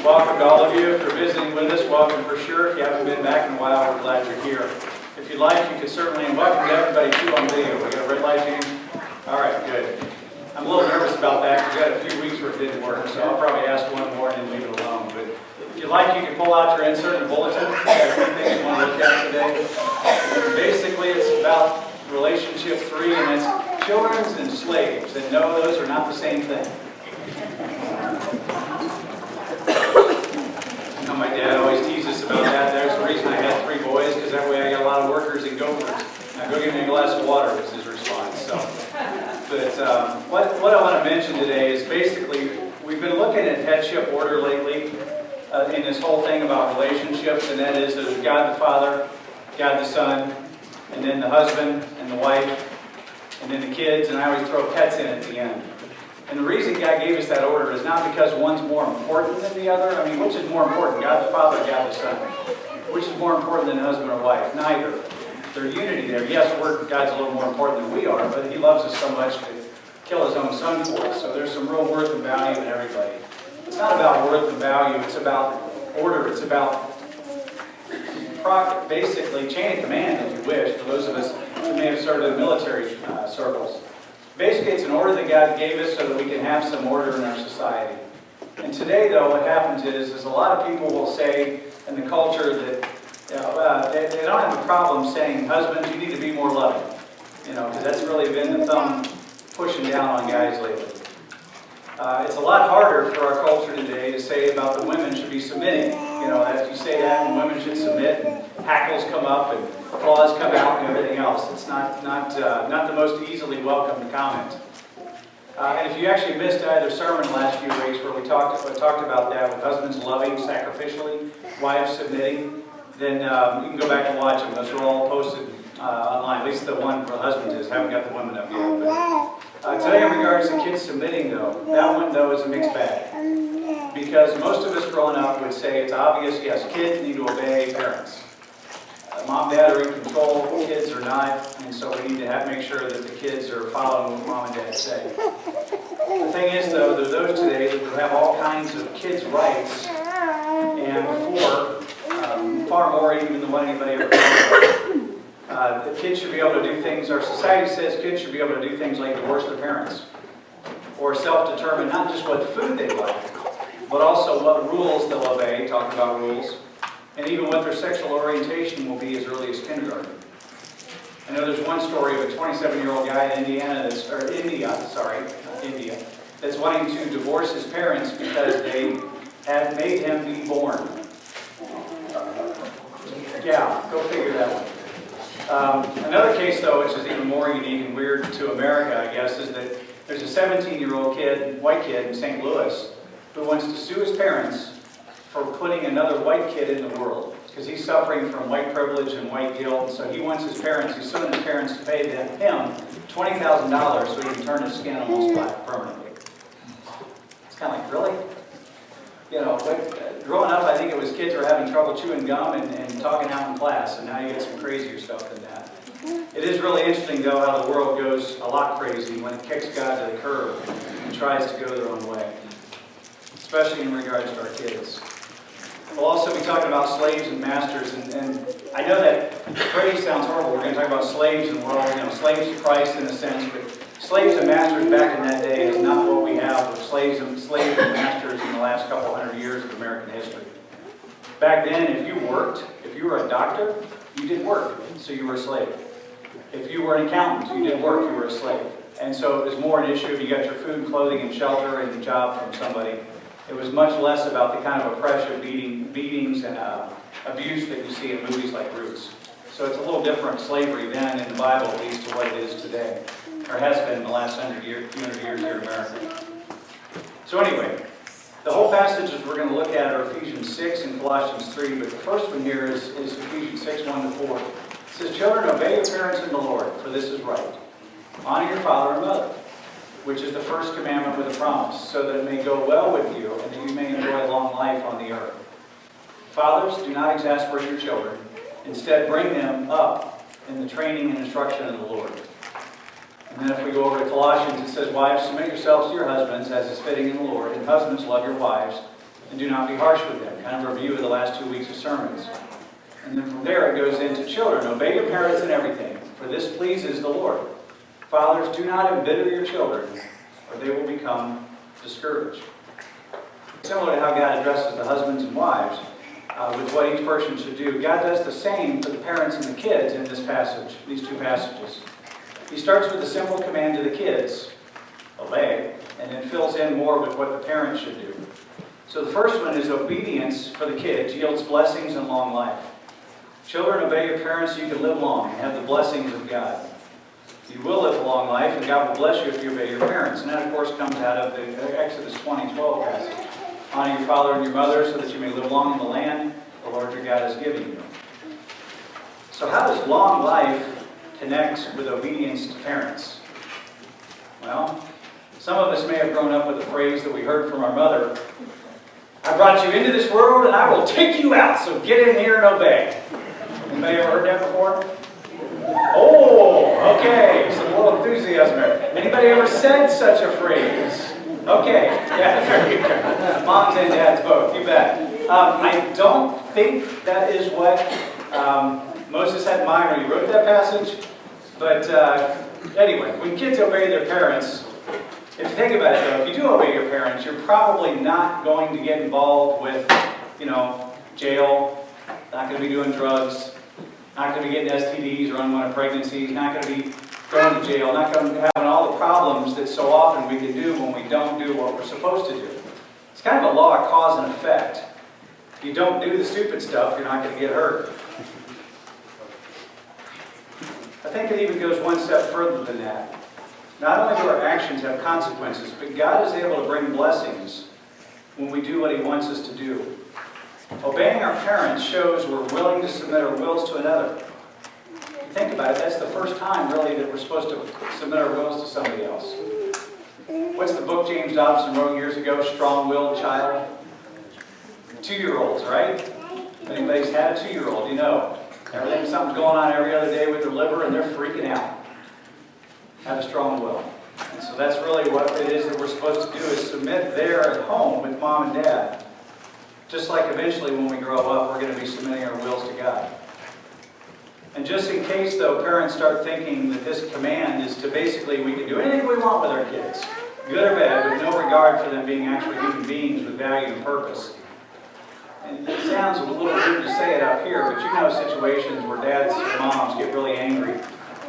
Welcome to all of you. If you're visiting with us, welcome for sure. If you haven't been back in a while, we're glad you're here. If you'd like, you could certainly, and welcome to everybody too on video. We got a red light, James? All right, good. I'm a little nervous about that because we had a few weeks where it didn't work, so I'll probably ask one more and then leave it alone. But if you'd like, you can pull out your insert and bulletin. We got a few things we want to look at today. Basically, it's about relationship 3, and it's children and slaves. And no, those are not the same thing. My dad always teases about that. There's the reason I had 3 boys, because that way I got a lot of workers and gophers. Now go get me a glass of water was his response. So, but what I want to mention today is basically we've been looking at headship order lately in this whole thing about relationships, and that is there's God the Father, God the Son, and then the husband and the wife, and then the kids, and I always throw pets in at the end. And the reason God gave us that order is not because one's more important than the other. I mean, which is more important, God the Father or God the Son? Which is more important than husband or wife? Neither. There's unity there. Yes, God's a little more important than we are, but He loves us so much to kill His own Son for us. So there's some real worth and value in everybody. It's not about worth and value. It's about order. It's about basically chain of command, if you wish, for those of us who may have served in military circles. Basically, it's an order that God gave us so that we can have some order in our society. And today, though, what happens is a lot of people will say in the culture that they don't have a problem saying, husbands, you need to be more loving. Because that's really been the thumb pushing down on guys lately. It's a lot harder for our culture today to say about the women should be submitting. As you say that, and women should submit, and hackles come up, and claws come out, and everything else. It's not the most easily welcomed comment. And if you actually missed either sermon last few weeks where we talked about that, with husbands loving sacrificially, wives submitting, then you can go back and watch them. Those are all posted online. At least the one for husbands is. Haven't got the women up yet. But today, in regards to kids submitting, though, that one, though, is a mixed bag. Because most of us growing up would say it's obvious, yes, kids need to obey parents. Mom and dad are in control, kids are not, and so we need to make sure that the kids are following what mom and dad say. The thing is, though, there are those today that will have all kinds of kids' rights, and far more even than what anybody ever thought of. The kids should be able to do things, our society says kids should be able to do things like divorce their parents, or self-determine not just what food they like, but also what rules they'll obey, talking about rules, and even what their sexual orientation will be as early as kindergarten. I know there's one story of a 27-year-old guy in India, that's wanting to divorce his parents because they had made him be born. Yeah, go figure that one. Another case, though, which is even more unique and weird to America, I guess, is that there's a 17-year-old kid, white kid in St. Louis, who wants to sue his parents for putting another white kid in the world, because he's suffering from white privilege and white guilt. So he wants he's suing his parents to pay him $20,000 so he can turn his skin almost black permanently. It's kind of like, really? Growing up, I think it was kids were having trouble chewing gum and talking out in class, and now you get some crazier stuff than that. It is really interesting, though, how the world goes a lot crazy when it kicks God to the curb and tries to go their own way, especially in regards to our kids. We'll also be talking about slaves and masters, and I know that phrase sounds horrible. We're going to talk about slaves, and we're all, slaves to Christ in a sense, but slaves and masters back in that day is not what we have with slaves and masters in the last couple hundred years of American history. Back then, if you were a doctor, you did work, so you were a slave. If you were an accountant, you did work, you were a slave. And so it was more an issue if you got your food, clothing, and shelter and a job from somebody. It was much less about the kind of oppression, beatings, and abuse that you see in movies like Roots. So it's a little different slavery then in the Bible, at least, to what it is today, or has been in the last few hundred years here in America. So anyway, the whole passages we're going to look at are Ephesians 6 and Colossians 3, but the first one here is Ephesians 6, 1-4. It says, "Children, obey your parents in the Lord, for this is right. Honor your father and mother, which is the first commandment with a promise, so that it may go well with you and that you may enjoy a long life on the earth. Fathers, do not exasperate your children. Instead, bring them up in the training and instruction of the Lord." And then if we go over to Colossians, it says, "Wives, submit yourselves to your husbands as is fitting in the Lord, and husbands, love your wives, and do not be harsh with them. Kind of a review of the last 2 weeks of sermons. And then from there it goes into children. Obey your parents in everything, for this pleases the Lord. Fathers, do not embitter your children, or they will become discouraged. Similar to how God addresses the husbands and wives with what each person should do, God does the same for the parents and the kids in this passage, these two passages. He starts with a simple command to the kids, obey, and then fills in more with what the parents should do. So the first one is obedience for the kids yields blessings and long life. Children, obey your parents so you can live long and have the blessings of God. You will live a long life, and God will bless you if you obey your parents. And that, of course, comes out of the Exodus 20:12 passage. Honor your father and your mother so that you may live long in the land the Lord your God has given you. So how does long life connect with obedience to parents? Well, some of us may have grown up with a phrase that we heard from our mother. I brought you into this world and I will take you out, so get in here and obey. Anybody ever heard that before? Oh, okay, some little enthusiasm there. Anybody ever said such a phrase? Okay, yeah, there you go. Moms and dads both, you bet. I don't think that is what Moses had in mind when he wrote that passage. But anyway, when kids obey their parents, if you think about it though, if you do obey your parents, you're probably not going to get involved with, jail, not going to be doing drugs, not going to be getting STDs or unwanted pregnancies, not going to be going to jail, not going to be having all the problems that so often we can do when we don't do what we're supposed to do. It's kind of a law of cause and effect. If you don't do the stupid stuff, you're not going to get hurt. I think it even goes one step further than that. Not only do our actions have consequences, but God is able to bring blessings when we do what He wants us to do. Obeying our parents shows we're willing to submit our wills to another. If you think about it, that's the first time really that we're supposed to submit our wills to somebody else. What's the book James Dobson wrote years ago, Strong-Willed Child? 2-year-olds, right? If anybody's had a 2-year-old, you know. Something's going on every other day with their liver and they're freaking out. Have a strong will. And so that's really what it is that we're supposed to do, is submit there at home with mom and dad. Just like eventually when we grow up, we're going to be submitting our wills to God. And just in case, though, parents start thinking that this command is to basically we can do anything we want with our kids, good or bad, with no regard for them being actually human beings with value and purpose. And it sounds a little weird to say it out here, but you know situations where dads and moms get really angry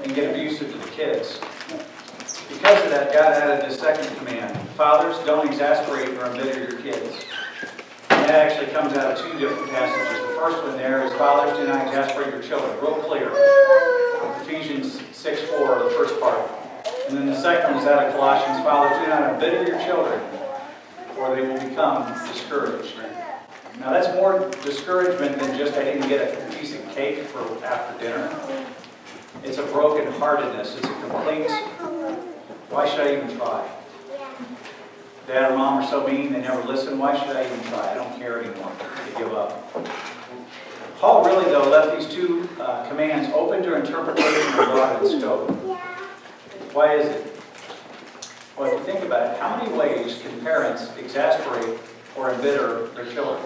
and get abusive to the kids. Because of that, God added this second command. Fathers, don't exasperate or embitter your kids. And that actually comes out of 2 different passages. The first one there is, fathers, do not exasperate your children. Real clear. Ephesians 6:4, the first part. And then the second one is out of Colossians. Fathers, do not embitter your children, or they will become discouraged. Now that's more discouragement than just I didn't get a piece of cake for after dinner. It's a broken-heartedness. It's a complete, why should I even try? Dad or mom are so mean, they never listen. Why should I even try? I don't care anymore. They give up. Paul really, though, left these 2 commands open to interpretation and broad in scope. Why is it? Well, if you think about it, how many ways can parents exasperate or embitter their children?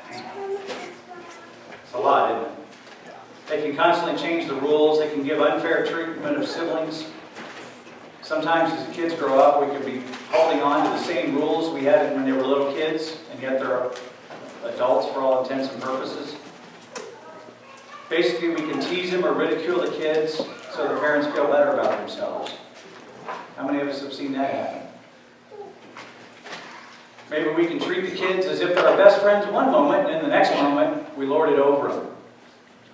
It's a lot, isn't it? They can constantly change the rules. They can give unfair treatment of siblings. Sometimes as the kids grow up, we can be holding on to the same rules we had when they were little kids, and yet they're adults for all intents and purposes. Basically, we can tease them or ridicule the kids so the parents feel better about themselves. How many of us have seen that happen? Maybe we can treat the kids as if they're our best friends one moment, and in the next moment, we lord it over them.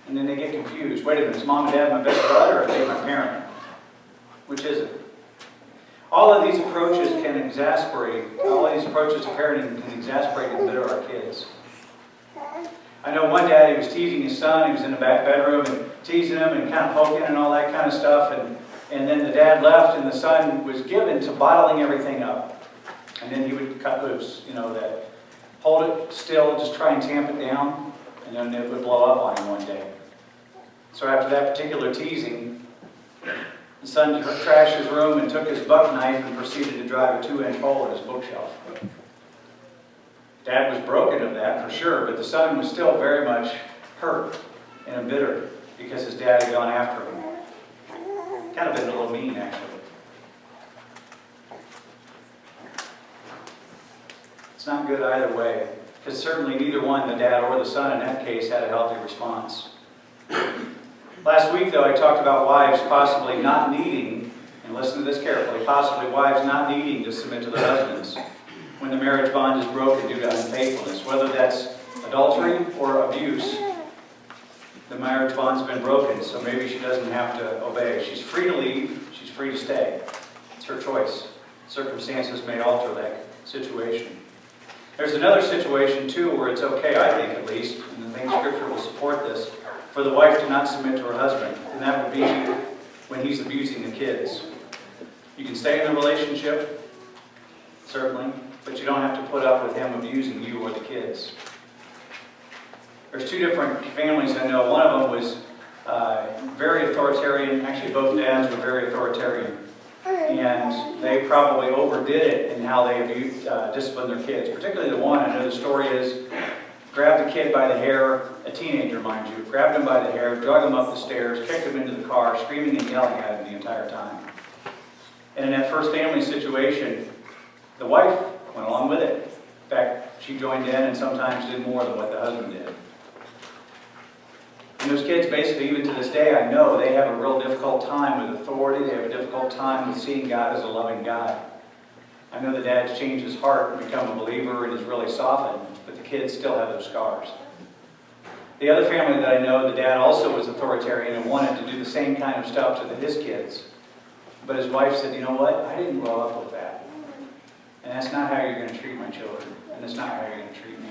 And then they get confused. Wait a minute, is mom and dad my best brother, or are they my parent? Which is it? All of these approaches can exasperate, all of these approaches to parenting can exasperate and embitter our kids. I know one dad, he was teasing his son, he was in the back bedroom and teasing him and kind of poking and all that kind of stuff, and then the dad left and the son was given to bottling everything up. And then he would cut loose, that hold it still, just try and tamp it down, and then it would blow up on him one day. So after that particular teasing, The son trashed his room and took his buck knife and proceeded to drive a 2-inch hole in his bookshelf. Dad was broken of that, for sure, but the son was still very much hurt and embittered because his dad had gone after him. Kind of been a little mean, actually. It's not good either way, because certainly neither one, the dad or the son in that case, had a healthy response. Last week, though, I talked about wives possibly not needing, and listen to this carefully, possibly wives not needing to submit to their husbands when the marriage bond is broken due to unfaithfulness, whether that's adultery or abuse. The marriage bond's been broken, so maybe she doesn't have to obey. She's free to leave. She's free to stay. It's her choice. Circumstances may alter that situation. There's another situation, too, where it's okay, I think at least, and I think Scripture will support this, for the wife to not submit to her husband, and that would be when he's abusing the kids. You can stay in the relationship, certainly, but you don't have to put up with him abusing you or the kids. There's two different families I know. One of them was very authoritarian. Actually, both dads were very authoritarian. And they probably overdid it in how they disciplined their kids. Particularly the one, I know the story is, grabbed the kid by the hair, a teenager, mind you, grabbed him by the hair, drug him up the stairs, kicked him into the car, screaming and yelling at him the entire time. And in that first family situation, the wife went along with it. In fact, she joined in and sometimes did more than what the husband did. And those kids, basically, even to this day, I know they have a real difficult time with authority. They have a difficult time with seeing God as a loving God. I know the dad's changed his heart and become a believer and is really softened, but the kids still have those scars. The other family that I know, the dad also was authoritarian and wanted to do the same kind of stuff to his kids. But his wife said, you know what, I didn't grow up with that. And that's not how you're going to treat my children. And that's not how you're going to treat me.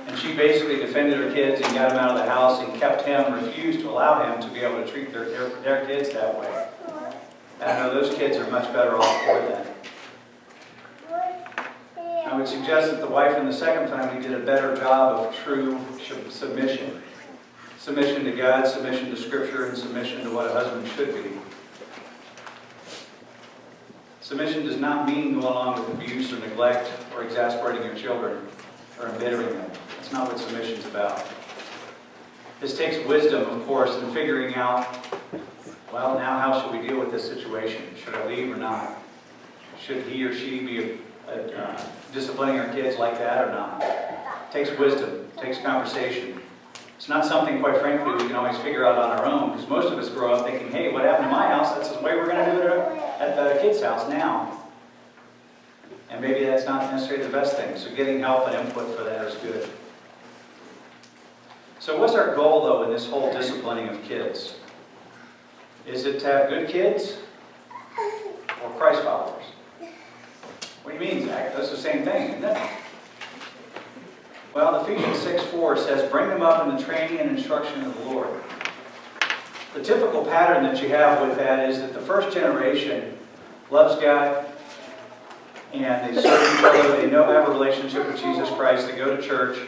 And she basically defended her kids and got them out of the house and kept him, refused to allow him to be able to treat their kids that way. And I know those kids are much better off for that. I would suggest that the wife in the second family did a better job of true submission. Submission to God, submission to Scripture, and submission to what a husband should be. Submission does not mean going along with abuse or neglect or exasperating your children or embittering them. That's not what submission's about. This takes wisdom, of course, in figuring out, well, now how should we deal with this situation? Should I leave or not? Should he or she be disciplining our kids like that or not? It takes wisdom. It takes conversation. It's not something, quite frankly, we can always figure out on our own, because most of us grow up thinking, hey, what happened to my house? That's the way we're going to do it at the kid's house now. And maybe that's not necessarily the best thing. So getting help and input for that is good. So what's our goal, though, in this whole disciplining of kids? Is it to have good kids or Christ followers? What do you mean, Zach? That's the same thing, isn't it? Well, Ephesians 6:4 says, bring them up in the training and instruction of the Lord. The typical pattern that you have with that is that the first generation loves God, and they serve each other, they have a relationship with Jesus Christ, they go to church,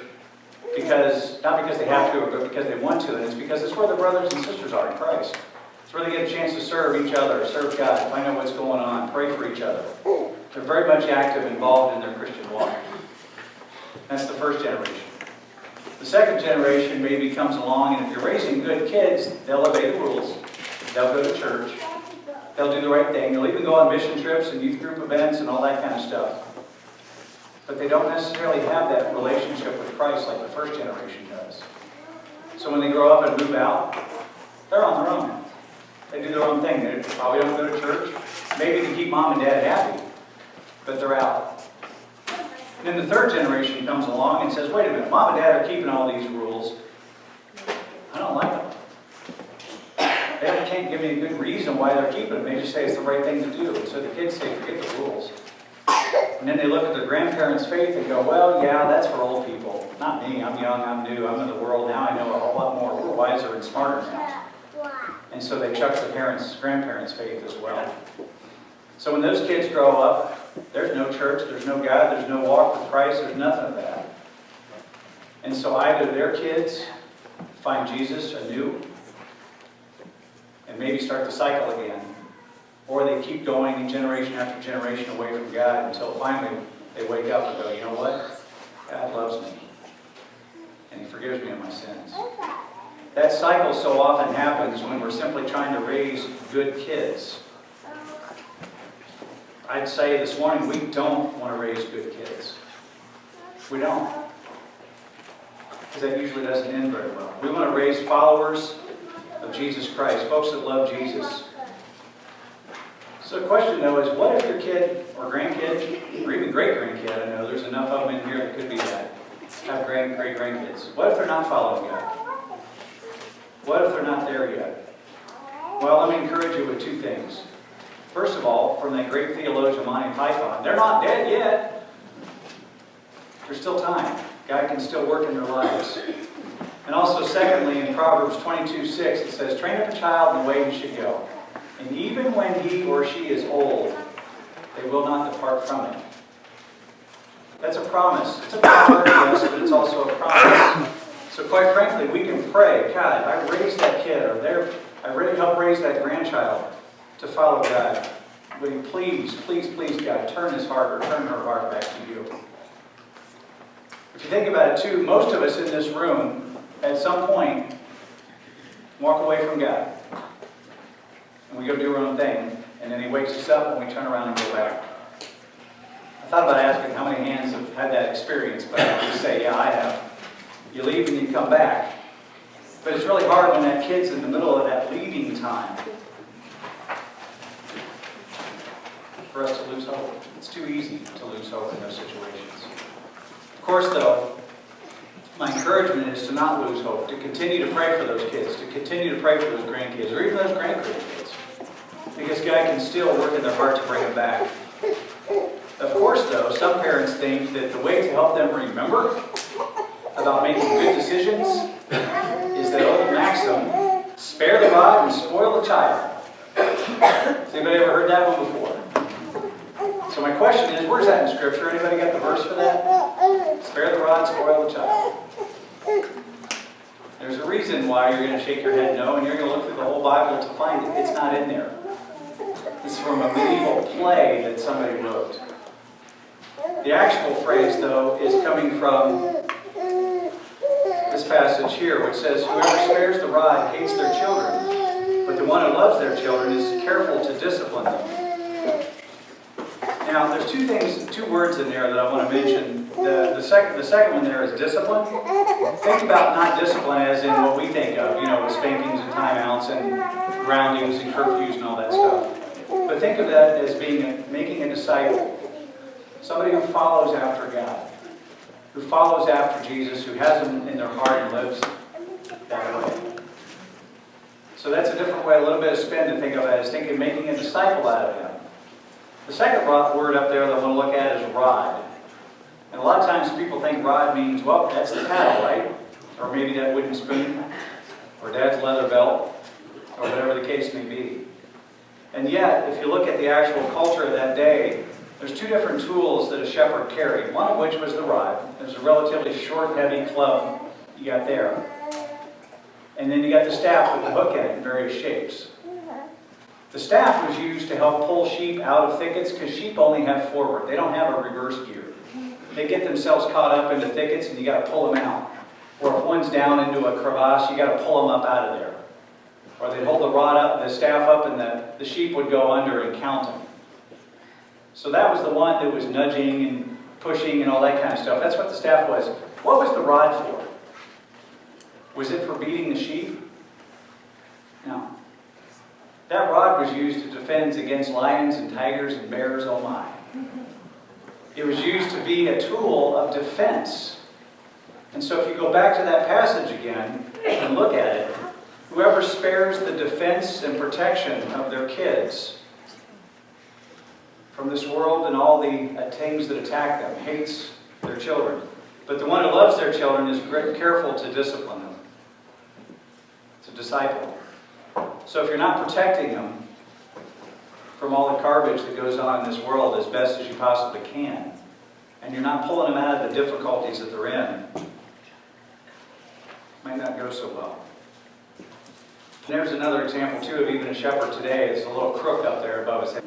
not because they have to, but because they want to, and it's because it's where their brothers and sisters are in Christ. It's where they get a chance to serve each other, serve God, find out what's going on, pray for each other. They're very much active, involved in their Christian walk. That's the first generation. The second generation maybe comes along, and if you're raising good kids, they'll obey the rules. They'll go to church. They'll do the right thing. They'll even go on mission trips and youth group events and all that kind of stuff. But they don't necessarily have that relationship with Christ like the first generation does. So when they grow up and move out, they're on their own. They do their own thing. They probably don't go to church. Maybe to keep mom and dad happy, but they're out. And then the third generation comes along and says, wait a minute, mom and dad are keeping all these rules. I don't like them. They can't give me a good reason why they're keeping them. They just say it's the right thing to do. And so the kids say, forget the rules. And then they look at their grandparents' faith and go, well, yeah, that's for old people. Not me. I'm young, I'm new, I'm in the world now. I know a whole lot more. We're wiser and smarter now. And so they chuck the grandparents' faith as well. So when those kids grow up, there's no church, there's no God, there's no walk with Christ, there's nothing of that. And so either their kids find Jesus anew, and maybe start the cycle again. Or they keep going generation after generation away from God until finally they wake up and go, you know what? God loves me. And He forgives me of my sins. That cycle so often happens when we're simply trying to raise good kids. I'd say this morning, we don't want to raise good kids. We don't. Because that usually doesn't end very well. We want to raise followers of Jesus Christ, folks that love Jesus. So the question, though, is what if your kid or grandkid, or even great-grandkid, I know there's enough of them in here that could be that, have great-grandkids. What if they're not following God? What if they're not there yet? Well, let me encourage you with two things. First of all, from that great theologian Monty Python, they're not dead yet. There's still time. God can still work in their lives. And also, secondly, in Proverbs 22:6, it says, train up a child in the way he should go. And even when he or she is old, they will not depart from it. That's a promise. It's a promise, yes, but it's also a promise. So quite frankly, we can pray, God, I raised that kid, or I really helped raise that grandchild to follow God. Will you please, please, please, God, turn his heart or turn her heart back to you? If you think about it too, most of us in this room, at some point, walk away from God. And we go do our own thing. And then He wakes us up and we turn around and go back. I thought about asking how many hands have had that experience, but I would just say, yeah, I have. You leave and you come back. But it's really hard when that kid's in the middle of that leaving time for us to lose hope. It's too easy to lose hope in those situations. Of course, though, my encouragement is to not lose hope, to continue to pray for those kids, to continue to pray for those grandkids, or even those grandkids, because God can still work in their heart to bring them back. Of course, though, some parents think that the way to help them remember about making good decisions is that old maxim, spare the rod and spoil the child. Has anybody ever heard that one before? So my question is, where's that in Scripture? Anybody got the verse for that? Spare the rod, spoil the child. There's a reason why you're going to shake your head no, and you're going to look through the whole Bible to find it. It's not in there. This is from a medieval play that somebody wrote. The actual phrase, though, is coming from this passage here, which says, whoever spares the rod hates their children, but the one who loves their children is careful to discipline them. Now, there's two words in there that I want to mention. The second one there is discipline. Think about not discipline as in what we think of, with spankings and timeouts and groundings and curfews and all that stuff. But think of that as making a disciple. Somebody who follows after God, who follows after Jesus, who has Him in their heart and lives that way. So that's a different way, a little bit of spin to think of it as thinking making a disciple out of Him. The second word up there that I want to look at is rod. And a lot of times people think rod means, well, that's the paddle, right? Or maybe that wooden spoon, or Dad's leather belt, or whatever the case may be. And yet, if you look at the actual culture of that day, there's two different tools that a shepherd carried, one of which was the rod. It was a relatively short, heavy club you got there. And then you got the staff with the hook in it in various shapes. The staff was used to help pull sheep out of thickets because sheep only have forward. They don't have a reverse gear. They get themselves caught up into thickets and you got to pull them out. Or if one's down into a crevasse, you got to pull them up out of there. Or they'd hold the rod up, the staff up, and the sheep would go under and count them. So that was the one that was nudging and pushing and all that kind of stuff. That's what the staff was. What was the rod for? Was it for beating the sheep? No. That rod was used to defend against lions and tigers and bears, oh my. It was used to be a tool of defense. And so if you go back to that passage again and look at it, whoever spares the defense and protection of their kids from this world and all the things that attack them hates their children. But the one who loves their children is careful to discipline them. It's a disciple. So if you're not protecting them from all the garbage that goes on in this world as best as you possibly can, and you're not pulling them out of the difficulties that they're in, it might not go so well. There's another example, too, of even a shepherd today. It's a little crook up there above his head.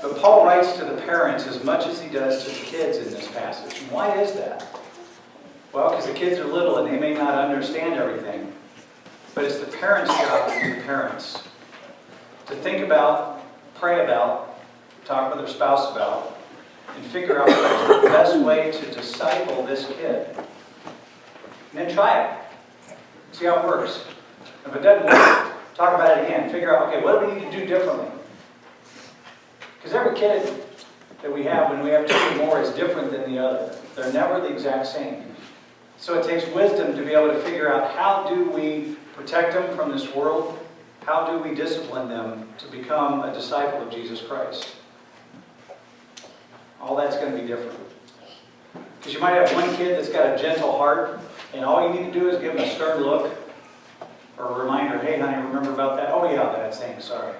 But Paul writes to the parents as much as he does to the kids in this passage. And why is that? Well, because the kids are little and they may not understand everything. But it's the parents' job to be parents. To think about, pray about, talk with their spouse about, and figure out what's the best way to disciple this kid. And then try it. See how it works. If it doesn't work, talk about it again. Figure out, okay, what do we need to do differently? Because every kid that we have, when we have two or more, is different than the other. They're never the exact same. So it takes wisdom to be able to figure out how do we protect them from this world? How do we discipline them to become a disciple of Jesus Christ? All that's going to be different. Because you might have one kid that's got a gentle heart, and all you need to do is give them a stern look or a reminder, hey, honey, remember about that? Oh, yeah, that thing, sorry.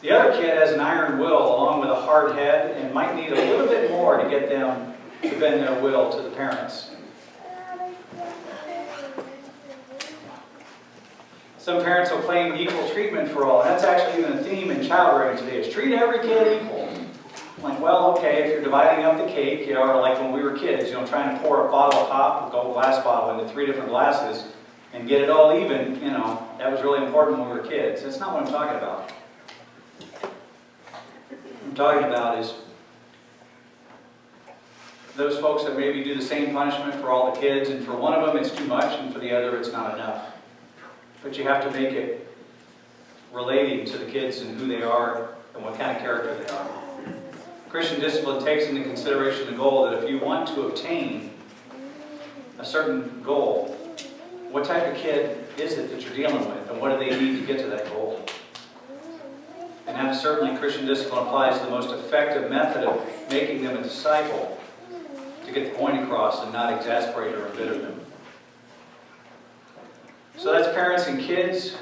The other kid has an iron will along with a hard head and might need a little bit more to get them to bend their will to the parents. Some parents will claim equal treatment for all. And that's actually even a theme in child rearing today, is treat every kid equal. Like, well, okay, if you're dividing up the cake, or like when we were kids, trying to pour a bottle of pop, a gold glass bottle, into 3 different glasses and get it all even, that was really important when we were kids. That's not what I'm talking about. What I'm talking about is those folks that maybe do the same punishment for all the kids, and for one of them it's too much, and for the other it's not enough. But you have to make it relating to the kids and who they are and what kind of character they are. Christian discipline takes into consideration the goal that if you want to obtain a certain goal, what type of kid is it that you're dealing with, and what do they need to get to that goal? And that certainly Christian discipline applies to the most effective method of making them a disciple to get the point across and not exasperate or embitter them. So that's parents and kids.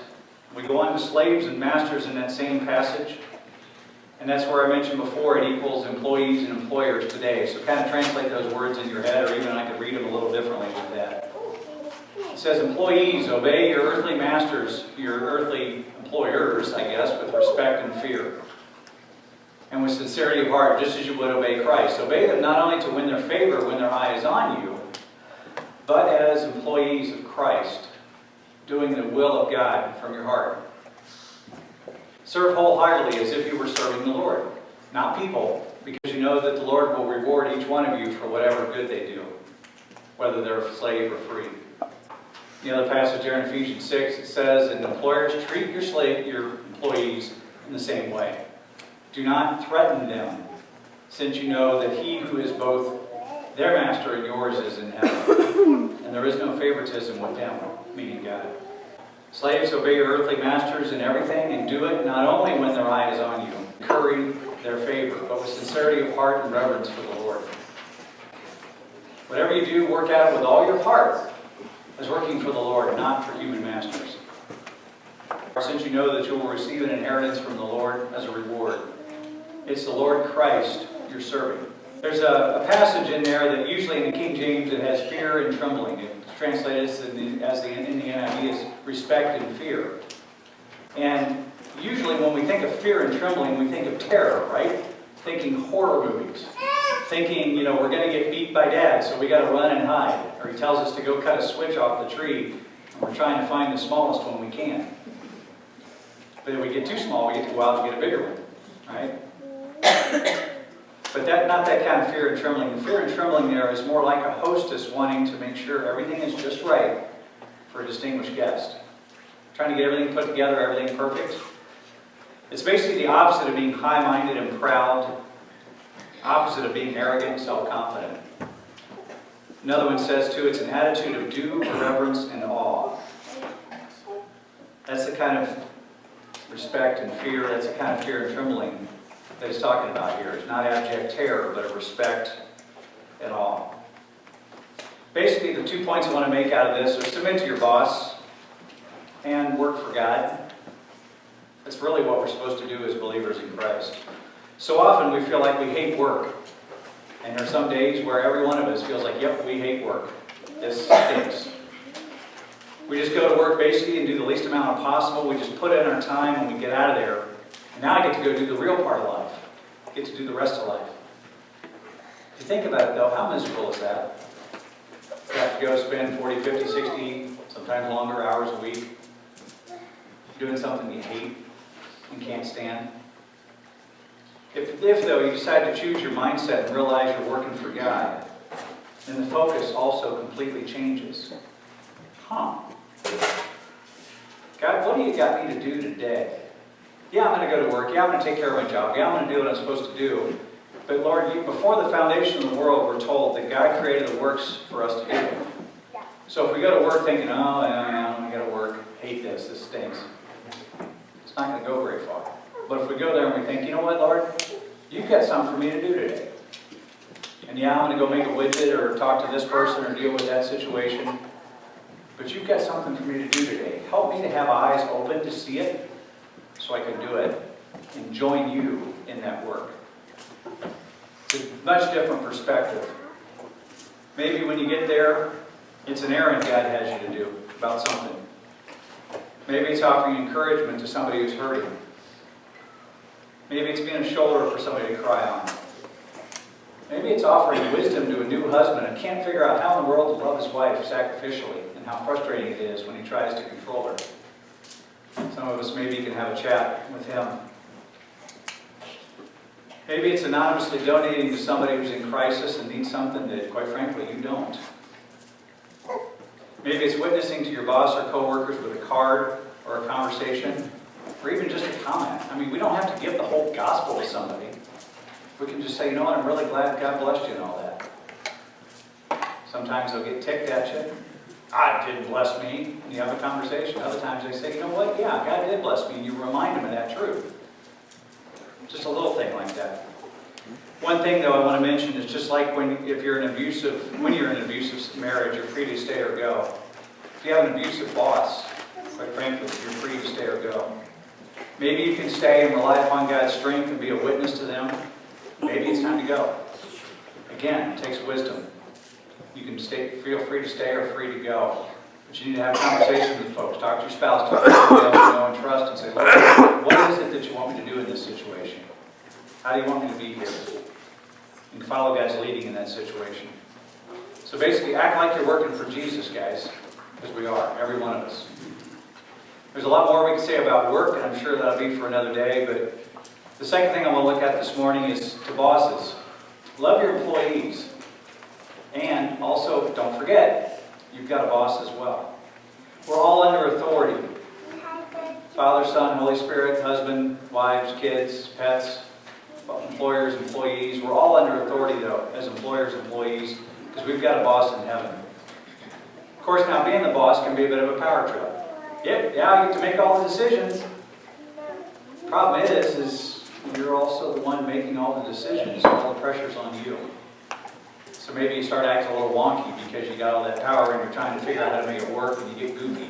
We go on to slaves and masters in that same passage. And that's where I mentioned before it equals employees and employers today. So kind of translate those words in your head, or even I could read them a little differently with that. It says, employees, obey your earthly masters, your earthly employers, I guess, with respect and fear. And with sincerity of heart, just as you would obey Christ. Obey them not only to win their favor when their eye is on you, but as employees of Christ, doing the will of God from your heart. Serve wholeheartedly as if you were serving the Lord, not people, because you know that the Lord will reward each one of you for whatever good they do, whether they're a slave or free. The other passage there in Ephesians 6, it says, and employers, treat your employees in the same way. Do not threaten them, since you know that he who is both their master and yours is in heaven. And there is no favoritism with them, meaning God. Slaves, obey your earthly masters in everything, and do it not only when their eye is on you, incurring their favor, but with sincerity of heart and reverence for the Lord. Whatever you do, work at it with all your heart, as working for the Lord, not for human masters. Since you know that you will receive an inheritance from the Lord as a reward. It's the Lord Christ you're serving. There's a passage in there that usually in the King James it has fear and trembling. It's translated in the NIV as respect and fear. And usually when we think of fear and trembling, we think of terror, right? Thinking horror movies. Thinking, we're going to get beat by Dad, so we got to run and hide. Or he tells us to go cut a switch off the tree, and we're trying to find the smallest one we can. But if we get too small, we get to go out and get a bigger one, right? But not that kind of fear and trembling. The fear and trembling there is more like a hostess wanting to make sure everything is just right for a distinguished guest. Trying to get everything put together, everything perfect. It's basically the opposite of being high-minded and proud. Opposite of being arrogant and self-confident. Another one says, too, it's an attitude of due reverence and awe. That's the kind of respect and fear, that's the kind of fear and trembling that he's talking about here. It's not abject terror, but a respect and awe. Basically, the 2 points I want to make out of this are submit to your boss and work for God. That's really what we're supposed to do as believers in Christ. So often we feel like we hate work. And there are some days where every one of us feels like, yep, we hate work. This stinks. We just go to work basically and do the least amount possible. We just put in our time and we get out of there. And now I get to go do the real part of life. I get to do the rest of life. If you think about it though, how miserable is that? You have to go spend 40, 50, 60, sometimes longer hours a week doing something you hate and can't stand. If though you decide to choose your mindset and realize you're working for God, then the focus also completely changes. God, what do you got me to do today? Yeah, I'm going to go to work. Yeah, I'm going to take care of my job. Yeah, I'm going to do what I'm supposed to do. But Lord, before the foundation of the world, we're told that God created the works for us to do. So if we go to work thinking, oh, I got to work, hate this stinks, it's not going to go very far. But if we go there and we think, you know what, Lord, you've got something for me to do today. And yeah, I'm going to go make a widget or talk to this person or deal with that situation. But you've got something for me to do today. Help me to have eyes open to see it so I can do it and join you in that work. It's a much different perspective. Maybe when you get there, it's an errand God has you to do about something. Maybe it's offering encouragement to somebody who's hurting. Maybe it's being a shoulder for somebody to cry on. Maybe it's offering wisdom to a new husband and can't figure out how in the world to love his wife sacrificially and how frustrating it is when he tries to control her. Some of us maybe can have a chat with him. Maybe it's anonymously donating to somebody who's in crisis and needs something that, quite frankly, you don't. Maybe it's witnessing to your boss or coworkers with a card or a conversation, or even just a comment. I mean, we don't have to give the whole gospel to somebody. We can just say, you know what, I'm really glad God blessed you and all that. Sometimes they'll get ticked at you. God didn't bless me. And you have a conversation. Other times they say, you know what, yeah, God did bless me. And you remind them of that truth. Just a little thing like that. One thing, though, I want to mention is just like when you're in an abusive marriage, you're free to stay or go. If you have an abusive boss, quite frankly, you're free to stay or go. Maybe you can stay and rely upon God's strength and be a witness to them. Maybe it's time to go. Again, it takes wisdom. You can feel free to stay or free to go. But you need to have conversations with folks. Talk to your spouse, talk to somebody else you know and trust, and say, Lord, what is it that you want me to do in this situation? How do you want me to be here? And follow God's leading in that situation. So basically, act like you're working for Jesus, guys, because we are, every one of us. There's a lot more we can say about work, and I'm sure that'll be for another day, but the second thing I want to look at this morning is to bosses. Love your employees. And also, don't forget, you've got a boss as well. We're all under authority. Father, Son, Holy Spirit, husband, wives, kids, pets, employers, employees. We're all under authority, though, as employers, employees, because we've got a boss in heaven. Of course, now being the boss can be a bit of a power trip. Yeah, I get to make all the decisions. Problem is you're also the one making all the decisions. All the pressure's on you. So maybe you start acting a little wonky because you got all that power and you're trying to figure out how to make it work and you get goofy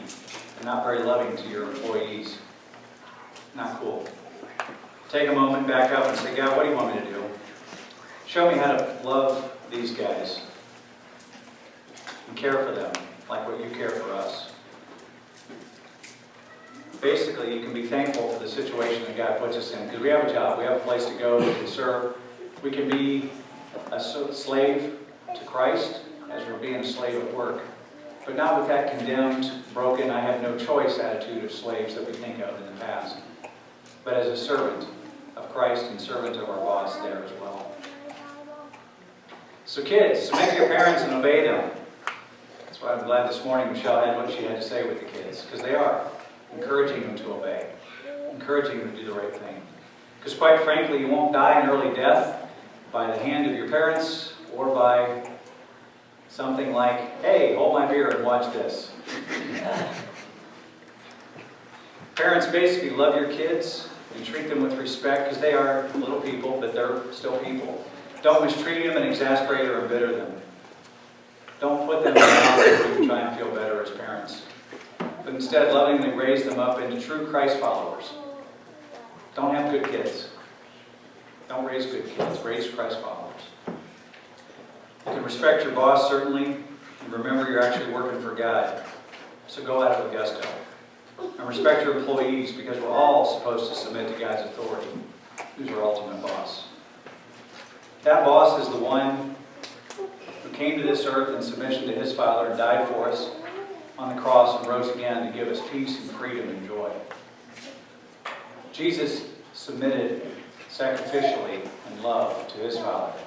and not very loving to your employees. Not cool. Take a moment, back up and say, God, what do you want me to do? Show me how to love these guys and care for them like what you care for us. Basically, you can be thankful for the situation that God puts us in because we have a job, we have a place to go, we can serve. We can be a slave to Christ as we're being a slave at work. But not with that condemned, broken, I have no choice attitude of slaves that we think of in the past. But as a servant of Christ and servant of our boss there as well. So kids, submit to your parents and obey them. That's why I'm glad this morning Michelle had what she had to say with the kids, because they are encouraging them to obey, encouraging them to do the right thing. Because quite frankly, you won't die an early death by the hand of your parents or by something like, hey, hold my beer and watch this. Parents, basically love your kids and treat them with respect because they are little people, but they're still people. Don't mistreat them and exasperate or embitter them. Don't put them in the and try and feel better as parents. But instead, lovingly raise them up into true Christ followers. Don't have good kids. Don't raise good kids. Raise Christ followers. You can respect your boss, certainly. And remember, you're actually working for God. So go at it with gusto. And respect your employees, because we're all supposed to submit to God's authority. Who's our ultimate boss? That boss is the one who came to this earth in submission to his Father and died for us on the cross and rose again to give us peace and freedom and joy. Jesus submitted sacrificially in love to his Father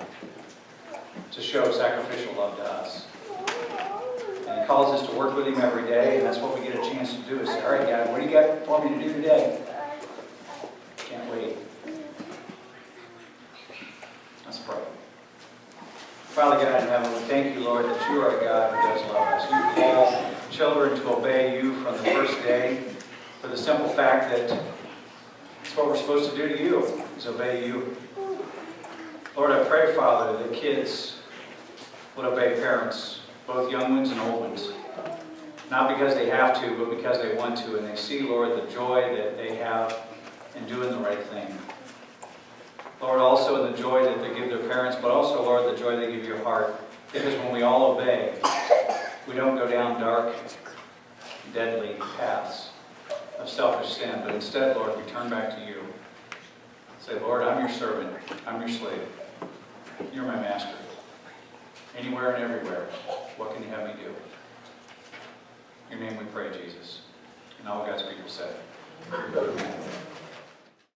to show sacrificial love to us. And he calls us to work with him every day, and that's what we get a chance to do is say, all right, God, what do you got for me to do today? Can't wait. Let's pray. Father God in heaven, we thank you, Lord, that you are a God who does love us. You call children to obey you from the first day for the simple fact that it's what we're supposed to do to you, is obey you. Lord, I pray, Father, that kids would obey parents, both young ones and old ones. Not because they have to, but because they want to. And they see, Lord, the joy that they have in doing the right thing. Lord, also in the joy that they give their parents, but also, Lord, the joy they give your heart. Because when we all obey, we don't go down dark, deadly paths of selfish sin, but instead, Lord, we turn back to you. Say, Lord, I'm your servant. I'm your slave. You're my master. Anywhere and everywhere, what can you have me do? In your name we pray, Jesus. And all God's people said, amen.